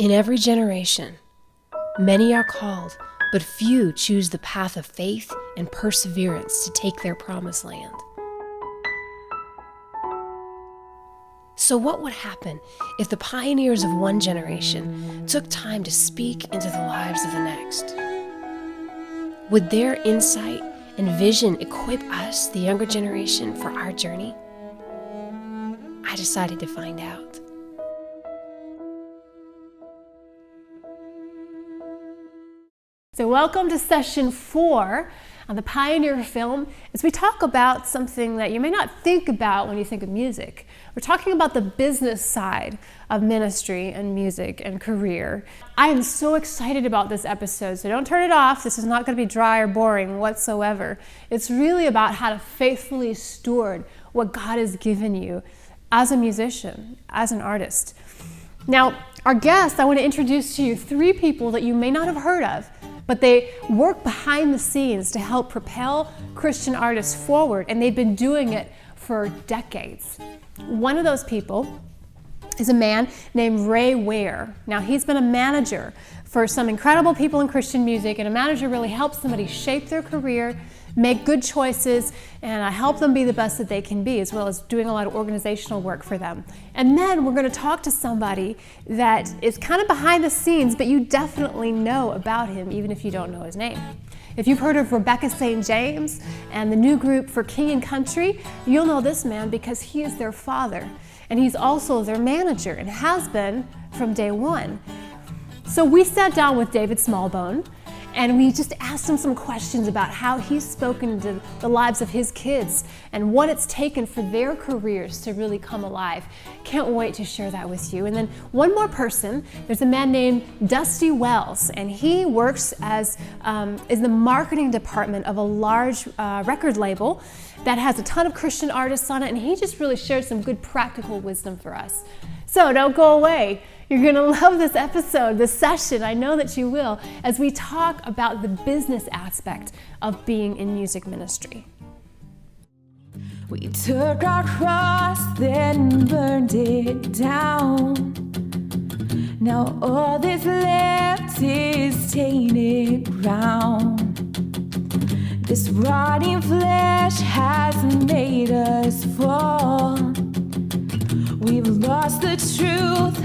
In every generation, many are called, but few choose the path of faith and perseverance to take their promised land. So what would happen if the pioneers of one generation took time to speak into the lives of the next? Would their insight and vision equip us, the younger generation, for our journey? I decided to find out. So welcome to session 4 on the Pioneer film, as we talk about something that you may not think about when you think of music. We're talking about the business side of ministry and music and career. I am so excited about this episode, so don't turn it off. This is not going to be dry or boring whatsoever. It's really about how to faithfully steward what God has given you as a musician, as an artist. Now, our guests, I want to introduce to you 3 people that you may not have heard of, but they work behind the scenes to help propel Christian artists forward, and they've been doing it for decades. One of those people is a man named Ray Ware. Now, he's been a manager for some incredible people in Christian music, and a manager really helps somebody shape their career, make good choices, and help them be the best that they can be, as well as doing a lot of organizational work for them. And then we're going to talk to somebody that is kind of behind the scenes, but you definitely know about him, even if you don't know his name. If you've heard of Rebecca St. James and the new group for King and Country, you'll know this man because he is their father. And he's also their manager and has been from day one. So we sat down with David Smallbone, and we just asked him some questions about how he's spoken to the lives of his kids and what it's taken for their careers to really come alive. Can't wait to share that with you. And then one more person, there's a man named Dusty Wells, and he works as in the marketing department of a large record label that has a ton of Christian artists on it, and he just really shared some good practical wisdom for us. So don't go away. You're going to love this episode, this session. I know that you will, as we talk about the business aspect of being in music ministry. We took our cross, then burned it down. Now all that's left is tainted ground. This rotting flesh has made us fall. We've lost the truth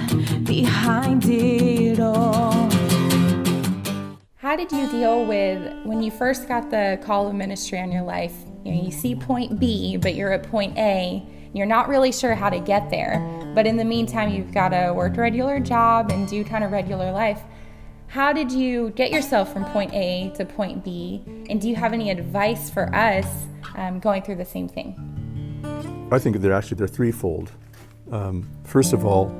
behind it all. How did you deal with when you first got the call of ministry on your life? You see point B, but you're at point A. And you're not really sure how to get there. But in the meantime, you've got to work a regular job and do kind of regular life. How did you get yourself from point A to point B? And do you have any advice for us going through the same thing? I think they're threefold. First of all,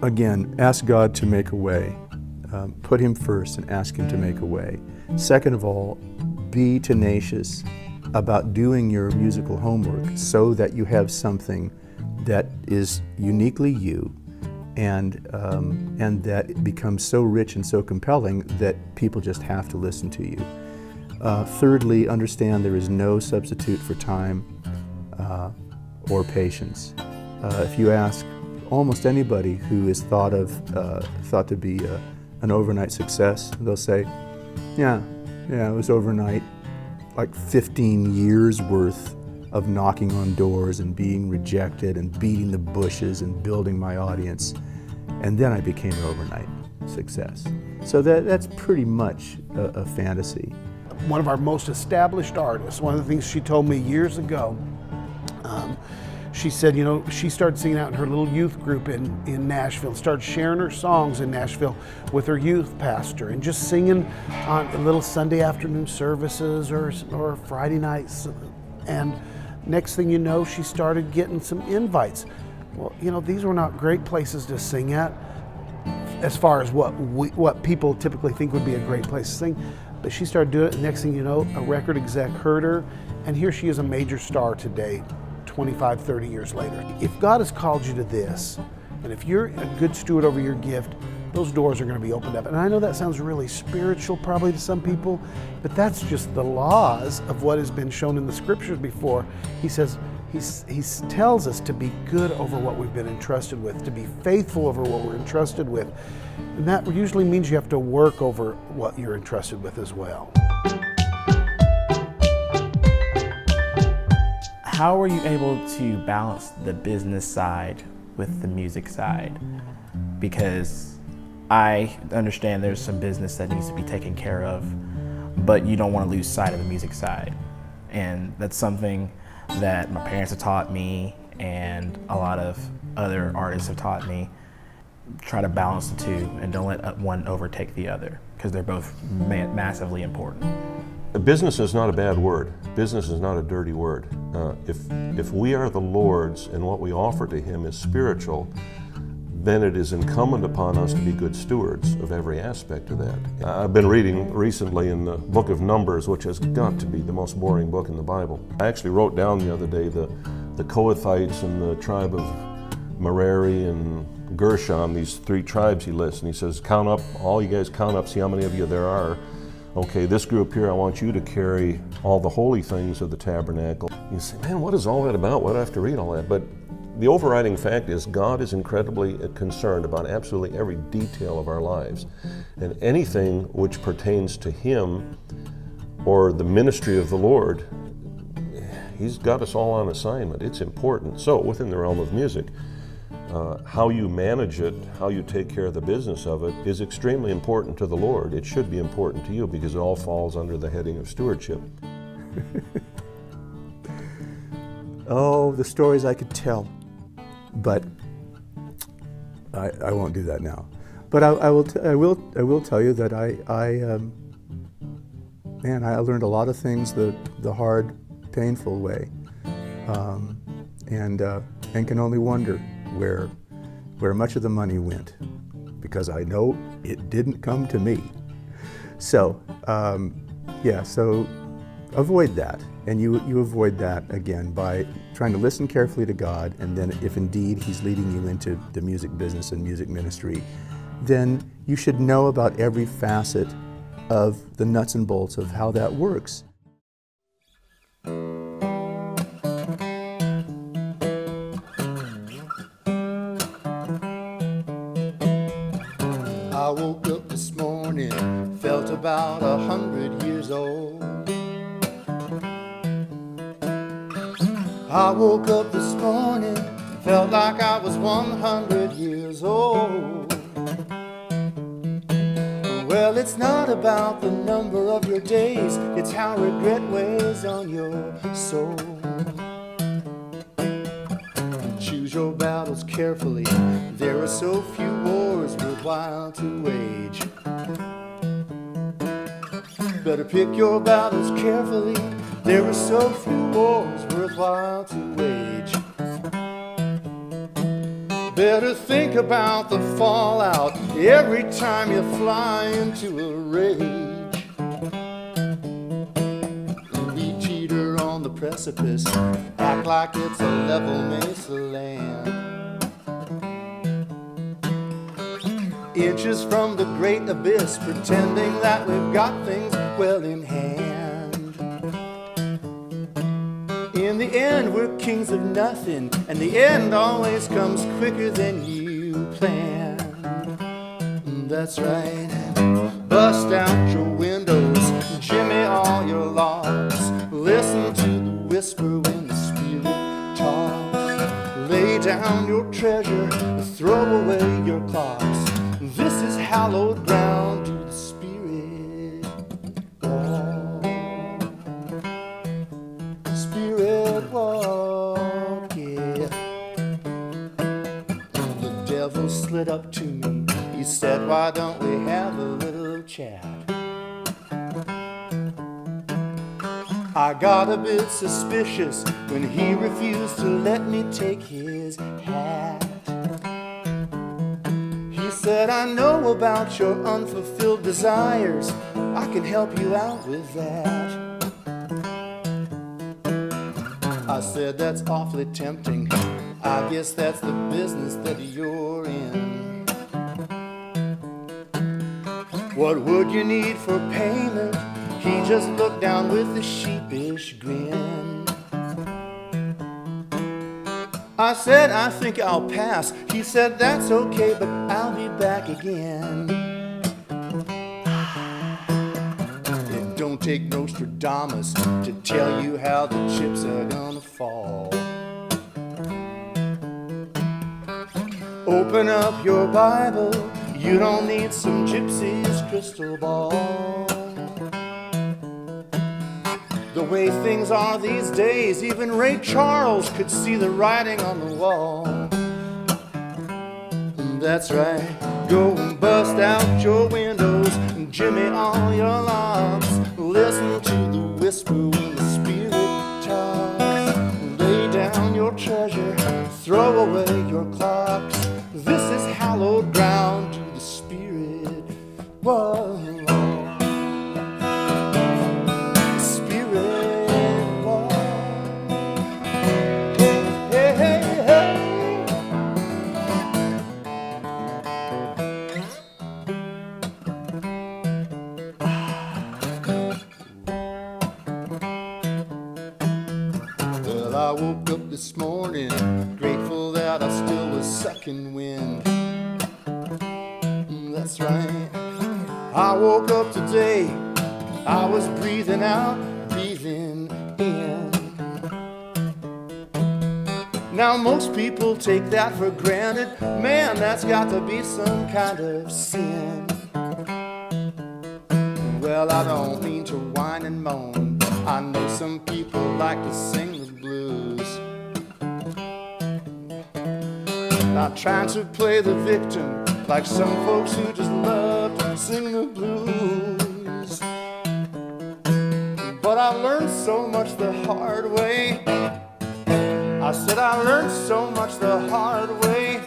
again, ask God to make a way. Put Him first and ask Him to make a way. Second of all, be tenacious about doing your musical homework so that you have something that is uniquely you, and that it becomes so rich and so compelling that people just have to listen to you. Thirdly, understand there is no substitute for time or patience. If you ask almost anybody who is thought to be an overnight success, they'll say, yeah, it was overnight, like 15 years worth of knocking on doors and being rejected and beating the bushes and building my audience, and then I became an overnight success. So that's pretty much a fantasy. One of our most established artists, one of the things she told me years ago, she said, she started singing out in her little youth group in Nashville, started sharing her songs in Nashville with her youth pastor, and just singing on little Sunday afternoon services or Friday nights. And next thing you know, she started getting some invites. Well, these were not great places to sing at, as far as what people typically think would be a great place to sing. But she started doing it, and next thing you know, a record exec heard her, and here she is, a major star today, 25, 30 years later. If God has called you to this, and if you're a good steward over your gift, those doors are going to be opened up. And I know that sounds really spiritual probably to some people, but that's just the laws of what has been shown in the scriptures before. He says He tells us to be good over what we've been entrusted with, to be faithful over what we're entrusted with. And that usually means you have to work over what you're entrusted with as well. How were you able to balance the business side with the music side? Because I understand there's some business that needs to be taken care of, but you don't want to lose sight of the music side. And that's something that my parents have taught me and a lot of other artists have taught me. Try to balance the two and don't let one overtake the other, because they're both massively important. Business is not a bad word. Business is not a dirty word. If we are the Lord's and what we offer to Him is spiritual, then it is incumbent upon us to be good stewards of every aspect of that. I've been reading recently in the book of Numbers, which has got to be the most boring book in the Bible. I actually wrote down the other day the Kohathites and the tribe of Merari and Gershon, these three tribes he lists, and he says, count up, all you guys count up, see how many of you there are. Okay, this group here, I want you to carry all the holy things of the tabernacle. You say, man, what is all that about? Why do I have to read all that? But the overriding fact is God is incredibly concerned about absolutely every detail of our lives. And anything which pertains to Him or the ministry of the Lord, He's got us all on assignment. It's important. So within the realm of music, how you manage it, how you take care of the business of it is extremely important to the Lord. It should be important to you because it all falls under the heading of stewardship. Oh, the stories I could tell, but I won't do that now. But I will tell you that I learned a lot of things the hard, painful way, and can only wonder where much of the money went, because I know it didn't come to me. So so avoid that, and you avoid that again by trying to listen carefully to God, and then if indeed He's leading you into the music business and music ministry, then you should know about every facet of the nuts and bolts of how that works. I woke up this morning, felt about 100 years old. I woke up this morning, felt like I was 100 years old. Well, it's not about the number of your days, it's how regret weighs on your soul. Choose your battles carefully, there are so few wars worthwhile to wage. Better pick your battles carefully, there are so few wars worthwhile to wage. Better think about the fallout every time you fly into a rage. Be cheater on the precipice, act like it's a level mesa land. Inches from the great abyss, pretending that we've got things well in hand. In the end, we're kings of nothing, and the end always comes quicker than you planned. That's right. Bust out your windows, jimmy all your locks. Listen to the whisper when the spirit talks. Lay down your treasure, throw away your clocks. This is hallowed ground to the spirit walk. Spirit walk, yeah. The devil slid up to me. He said, why don't we have a little chat? I got a bit suspicious when he refused to let me take his hat. He said, I know about your unfulfilled desires. I can help you out with that. I said, that's awfully tempting. I guess that's the business that you're in. What would you need for payment? He just looked down with a sheepish grin. I said, I think I'll pass. He said, that's okay, but I'll be back again. It don't take Nostradamus to tell you how the chips are gonna fall. Open up your Bible, you don't need some gypsy's crystal ball. The way things are these days, even Ray Charles could see the writing on the wall. That's right, go and bust out your windows and jimmy all your locks. Listen to the whisper when the spirit talks. Lay down your treasure, throw away your clocks. This is hallowed ground to the spirit. Whoa. I woke up this morning, grateful that I still was sucking wind. That's right. I woke up today, I was breathing out, breathing in. Now most people take that for granted. Man, that's got to be some kind of sin. Well, I don't mean to whine and moan. I know some people like to sing the blues. Not trying to play the victim like some folks who just love to sing the blues. But I learned so much the hard way. I said I learned so much the hard way.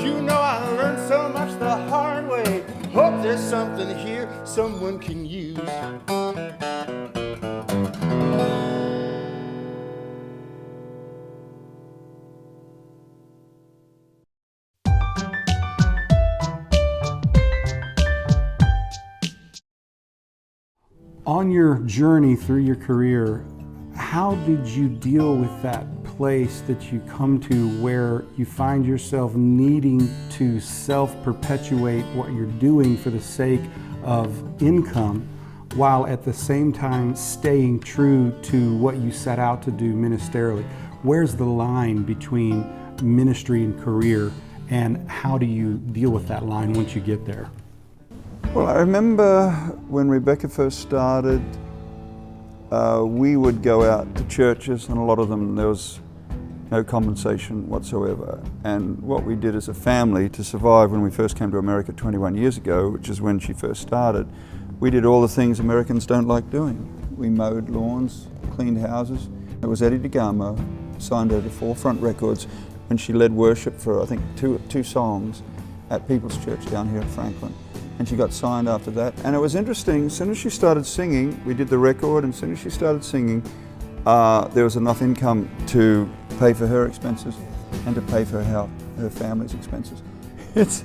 You know I learned so much the hard way. Hope there's something here someone can use. On your journey through your career, how did you deal with that place that you come to where you find yourself needing to self-perpetuate what you're doing for the sake of income, while at the same time staying true to what you set out to do ministerially? Where's the line between ministry and career, and how do you deal with that line once you get there? Well, I remember when Rebecca first started, we would go out to churches, and a lot of them there was no compensation whatsoever. And what we did as a family to survive when we first came to America 21 years ago, which is when she first started, we did all the things Americans don't like doing. We mowed lawns, cleaned houses. It was Eddie DeGamo, signed her to Forefront Records when she led worship for, I think, two songs at People's Church down here in Franklin. And she got signed after that. And it was interesting, as soon as she started singing, we did the record, and as soon as she started singing, there was enough income to pay for her expenses and to pay for her family's expenses. It's,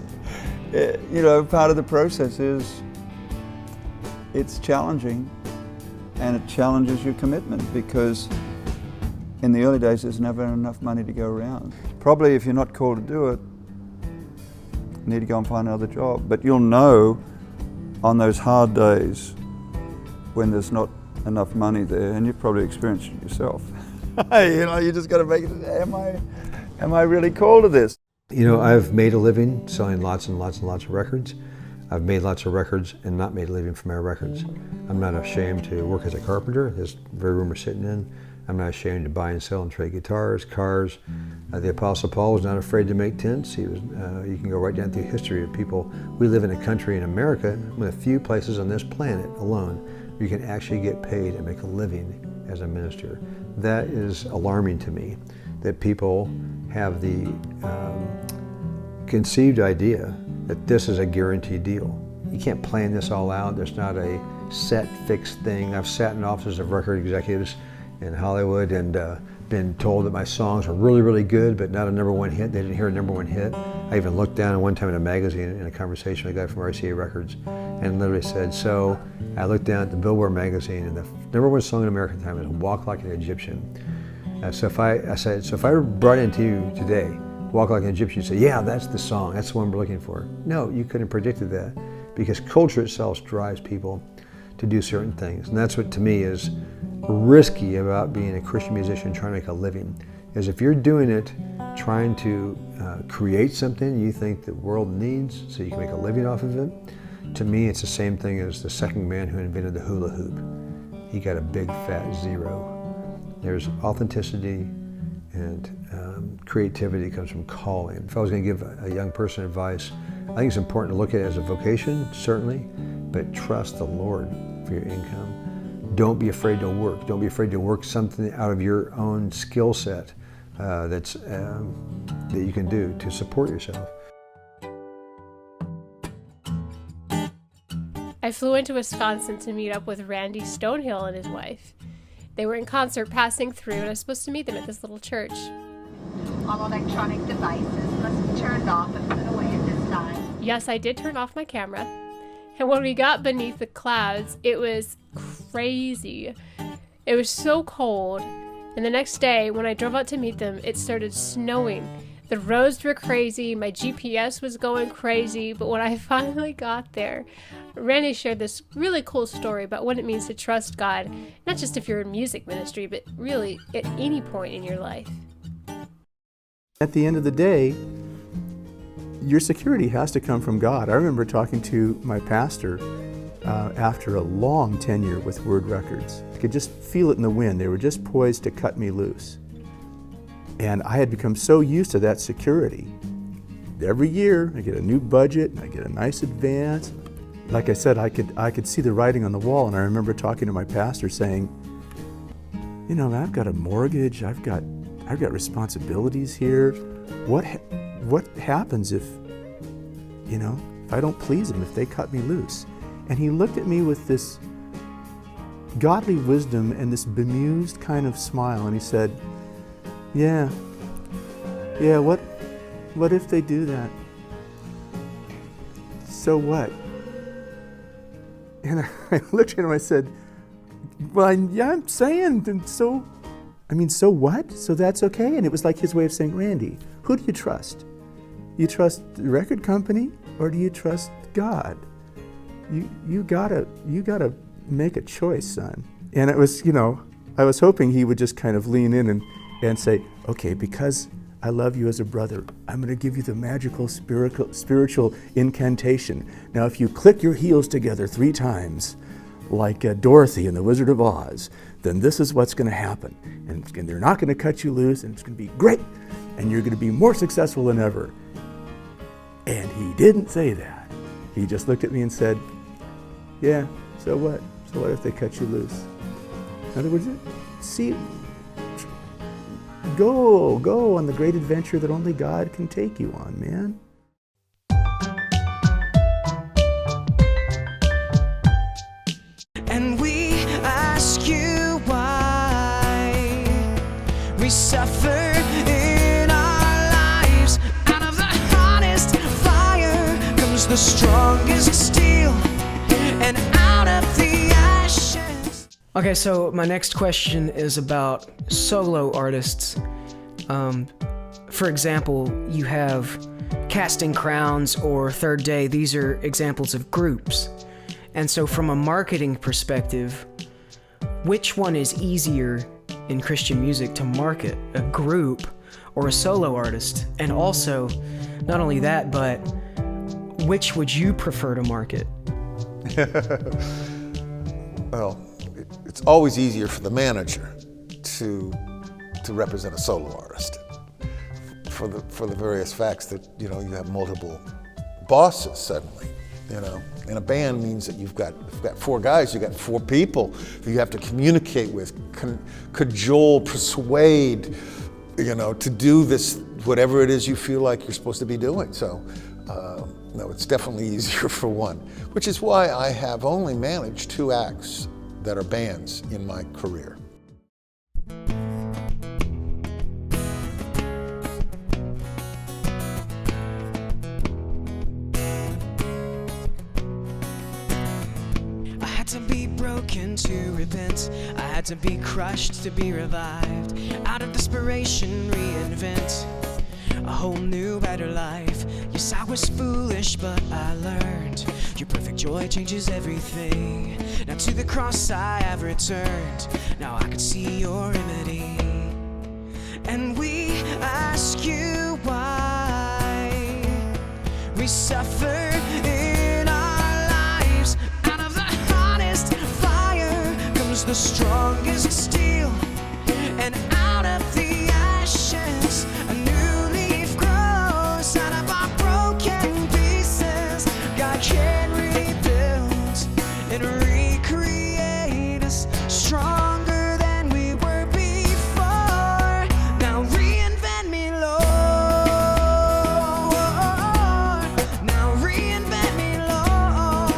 you know, part of the process is, it's challenging, and it challenges your commitment, because in the early days there's never enough money to go around. Probably if you're not called to do it, you need to go and find another job. But you'll know on those hard days when there's not enough money there, and you've probably experienced it yourself. You know, you just got to make it, am I really called to this? You know, I've made a living selling lots and lots and lots of records. I've made lots of records and not made a living from my records. I'm not ashamed to work as a carpenter, this very room we're sitting in. I'm not ashamed to buy and sell and trade guitars, cars. The Apostle Paul was not afraid to make tents. He was. You can go right down through history of people. We live in a country in America, one of the few places on this planet alone where you can actually get paid and make a living as a minister. That is alarming to me, that people have the conceived idea that this is a guaranteed deal. You can't plan this all out. There's not a set, fixed thing. I've sat in offices of record executives in Hollywood and been told that my songs were really, really good, but not a #1 hit. They didn't hear a #1 hit. I even looked down one time in a magazine in a conversation with a guy from RCA Records and literally said, so I looked down at the Billboard magazine and the #1 song in America at the time was Walk Like an Egyptian. So if I were brought into you today, walk like an Egyptian, say, yeah, that's the song, that's the one we're looking for. No, you couldn't have predicted that, because culture itself drives people to do certain things. And that's what, to me, is risky about being a Christian musician trying to make a living, is if you're doing it trying to create something you think the world needs so you can make a living off of it, to me it's the same thing as the second man who invented the hula hoop. He got a big fat zero. There's authenticity and creativity comes from calling. If I was going to give a young person advice, I think it's important to look at it as a vocation, certainly, but trust the Lord for your income. Don't be afraid to work. Don't be afraid to work something out of your own skill set that you can do to support yourself. I flew into Wisconsin to meet up with Randy Stonehill and his wife. They were in concert passing through, and I was supposed to meet them at this little church. All electronic devices must be turned off and put away at this time. Yes, I did turn off my camera. And when we got beneath the clouds, it was crazy. It was so cold. And the next day, when I drove out to meet them, it started snowing. The roads were crazy, my GPS was going crazy, but when I finally got there, Randy shared this really cool story about what it means to trust God, not just if you're in music ministry, but really at any point in your life. At the end of the day, your security has to come from God. I remember talking to my pastor after a long tenure with Word Records. I could just feel it in the wind. They were just poised to cut me loose. And I had become so used to that security. Every year, I get a new budget, I get a nice advance. Like I said, I could see the writing on the wall, and I remember talking to my pastor saying, you know, I've got a mortgage, I've got responsibilities here. What happens if I don't please them, if they cut me loose? And he looked at me with this godly wisdom and this bemused kind of smile, and he said, yeah, what if they do that? So what? And I looked at him and I said, well, yeah, I'm saying, and so what? So that's okay? And it was like his way of saying, Randy, who do you trust? You trust the record company, or do you trust God? You gotta make a choice, son. And it was, I was hoping he would just kind of lean in and say, okay, because I love you as a brother, I'm going to give you the magical spiritual incantation. Now, if you click your heels together 3 times, like Dorothy in The Wizard of Oz, then this is what's going to happen. And they're not going to cut you loose, and it's going to be great, and you're going to be more successful than ever. And he didn't say that. He just looked at me and said, yeah, so what? So what if they cut you loose? In other words, go on the great adventure that only God can take you on, man. And we ask you why we suffer in our lives. Out of the hottest fire comes the strongest steel, and out of the ashes. Okay, so my next question is about solo artists. For example, you have Casting Crowns or Third Day. These are examples of groups. And so from a marketing perspective, which one is easier in Christian music to market, a group or a solo artist? And also, not only that, but which would you prefer to market? Well, it's always easier for the manager to represent a solo artist for the various facts that you have multiple bosses suddenly. And a band means that you've got 4 guys, you've got 4 people who you have to communicate with, cajole, persuade, to do this, whatever it is you feel like you're supposed to be doing. So, no, it's definitely easier for one, which is why I have only managed 2 acts that are bands in my career. To be broken broken to repent. I had to be crushed to be revived. Out of desperation, reinvent a whole new, better life. Yes, I was foolish, but I learned your perfect joy changes everything. Now to the cross I have returned. Now I can see your remedy. And we ask you why we suffer in our lives. Out of the hottest fire comes the strongest steel, and out of the ashes a new leaf grows. Out of our broken pieces God can rebuild and recreate us stronger than we were before. Now reinvent me, Lord. Now reinvent me, Lord.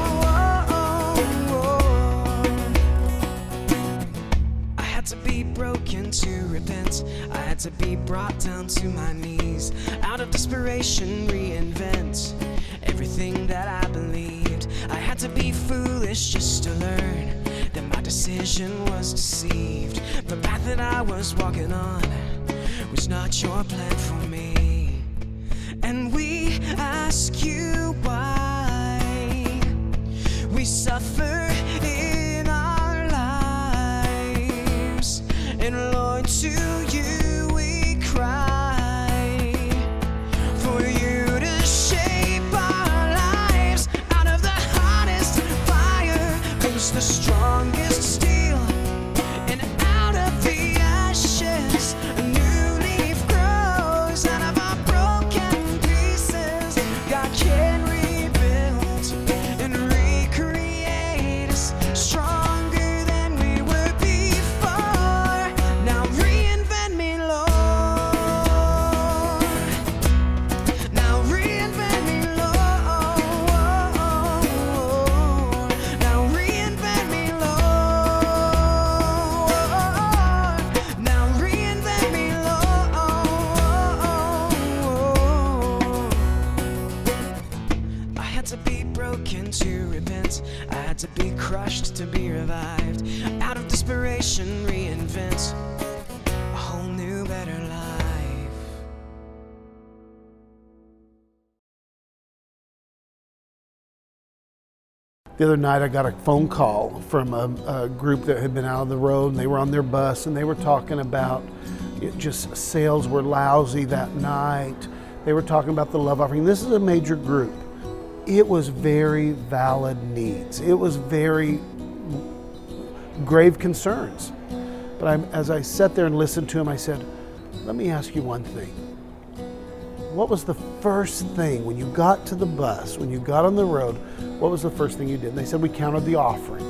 I had to be broken to repent. I had to be brought down to my knees. Out of desperation, reinvent everything that I believed. I had to be foolish just to learn that my decision was deceived. The path that I was walking on was not your plan for me. And we ask you why we suffer in our lives. And Lord, to you we cry for you to shape our lives. Out of the hottest fire comes the strongest steel, and out of the ashes a new leaf grows. Out of our broken pieces God can rebuild and recreate us stronger than we were before. Now reinvent me, Lord. Now reinvent me, Lord. Now reinvent me, Lord. Now reinvent me, Lord. I had to be broken to repent. I had to be crushed to be revived. Out of desperation, reinvent a whole new, better life. The other night I got a phone call from a group that had been out on the road, and they were on their bus, and they were talking about just sales were lousy that night. They were talking about the love offering. This is a major group. It was very valid needs. It was very grave concerns. But as I sat there and listened to him, I said, let me ask you one thing. What was the first thing when you got to the bus, when you got on the road, what was the first thing you did? And they said, we counted the offering.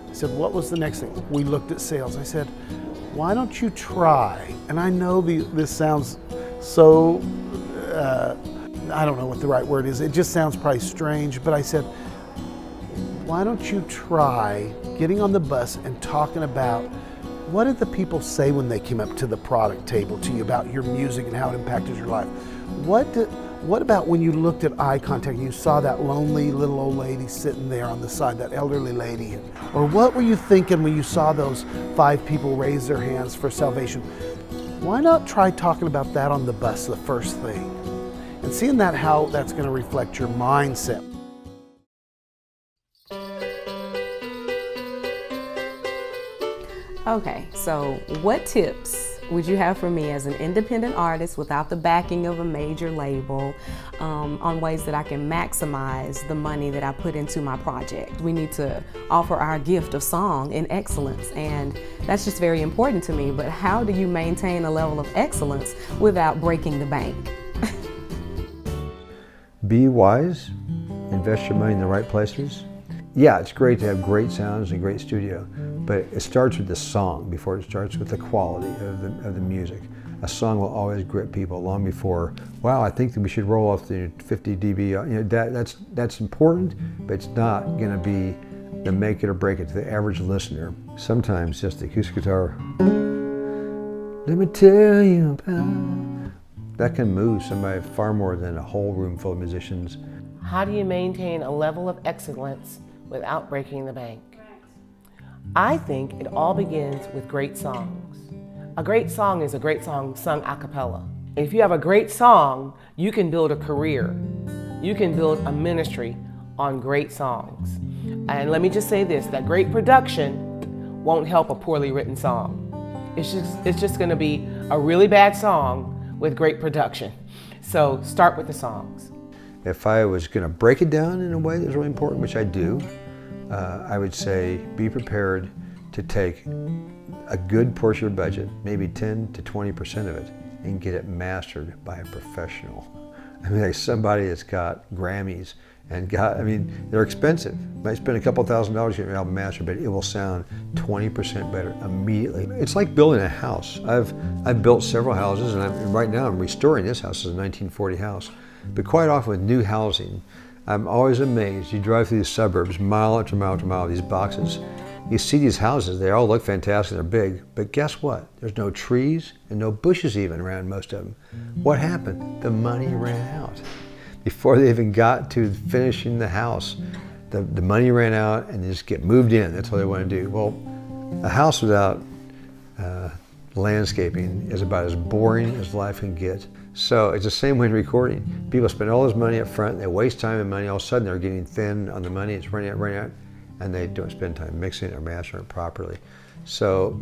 I said, what was the next thing? We looked at sales. I said, why don't you try? And I know this sounds so, I don't know what the right word is. It just sounds probably strange, but I said, why don't you try getting on the bus and talking about what did the people say when they came up to the product table to you about your music and how it impacted your life? What about when you looked at eye contact and you saw that lonely little old lady sitting there on the side, that elderly lady? Or what were you thinking when you saw those 5 people raise their hands for salvation? Why not try talking about that on the bus, the first thing? And seeing that, how that's going to reflect your mindset. Okay, so what tips would you have for me as an independent artist without the backing of a major label on ways that I can maximize the money that I put into my project? We need to offer our gift of song in excellence, and that's just very important to me. But how do you maintain a level of excellence without breaking the bank? Be wise, invest your money in the right places. Yeah, it's great to have great sounds and great studio, but it starts with the song before it starts with the quality of the music. A song will always grip people long before, wow, I think that we should roll off the 50 dB. You know, that's important, but it's not going to be the make it or break it to the average listener. Sometimes just the acoustic guitar, let me tell you about, that can move somebody far more than a whole room full of musicians. How do you maintain a level of excellence without breaking the bank? I think it all begins with great songs. A great song is a great song sung a cappella. If you have a great song, you can build a career. You can build a ministry on great songs. And let me just say this, that great production won't help a poorly written song. It's just gonna be a really bad song with great production. So start with the songs. If I was gonna break it down in a way that's really important, which I do, I would say be prepared to take a good portion of your budget, maybe 10 to 20% of it, and get it mastered by a professional. I mean, like somebody that's got Grammys and they're expensive. You might spend a couple $1,000s getting your album mastered, but it will sound 20% better immediately. It's like building a house. I've built several houses, and right now I'm restoring this house. It's a 1940 house. But quite often with new housing, I'm always amazed. You drive through these suburbs, mile after mile after mile, these boxes. You see these houses, they all look fantastic, they're big, but guess what? There's no trees and no bushes even around most of them. What happened? The money ran out. Before they even got to finishing the house, the money ran out and they just get moved in. That's what they want to do. Well, a house without landscaping is about as boring as life can get. So it's the same way in recording. People spend all this money up front, they waste time and money, all of a sudden they're getting thin on the money, it's running out, and they don't spend time mixing it or mastering it properly. So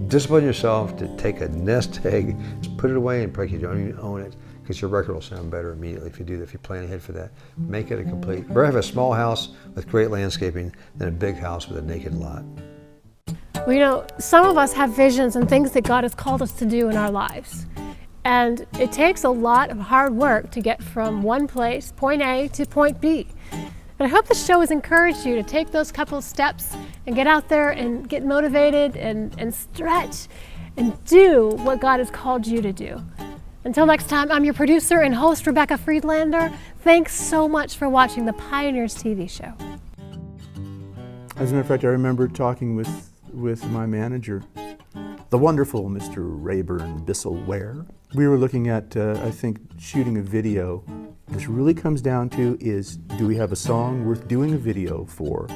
discipline yourself to take a nest egg, just put it away and probably you don't even own it, because your record will sound better immediately if you do that, if you plan ahead for that. Make it a complete. Rather have a small house with great landscaping than a big house with a naked lot. Well, you know, some of us have visions and things that God has called us to do in our lives. And it takes a lot of hard work to get from one place, point A, to point B. But I hope this show has encouraged you to take those couple of steps and get out there and get motivated and stretch and do what God has called you to do. Until next time, I'm your producer and host, Rebecca Friedlander. Thanks so much for watching the Pioneers TV show. As a matter of fact, I remember talking with my manager, the wonderful Mr. Rayburn Bissell-Ware. We were looking at, I think, shooting a video. This really comes down to is, do we have a song worth doing a video for?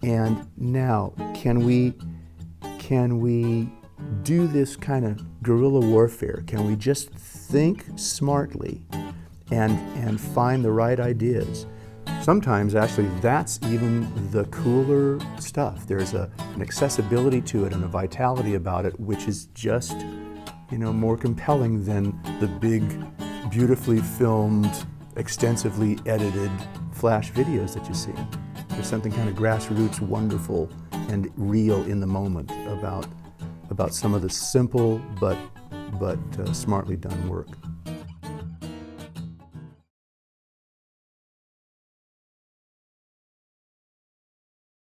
And now, can we do this kind of guerrilla warfare? Can we just think smartly and find the right ideas? Sometimes, actually, that's even the cooler stuff. There's an accessibility to it and a vitality about it, which is just, more compelling than the big, beautifully filmed, extensively edited flash videos that you see. There's something kind of grassroots, wonderful, and real in the moment about some of the simple but smartly done work.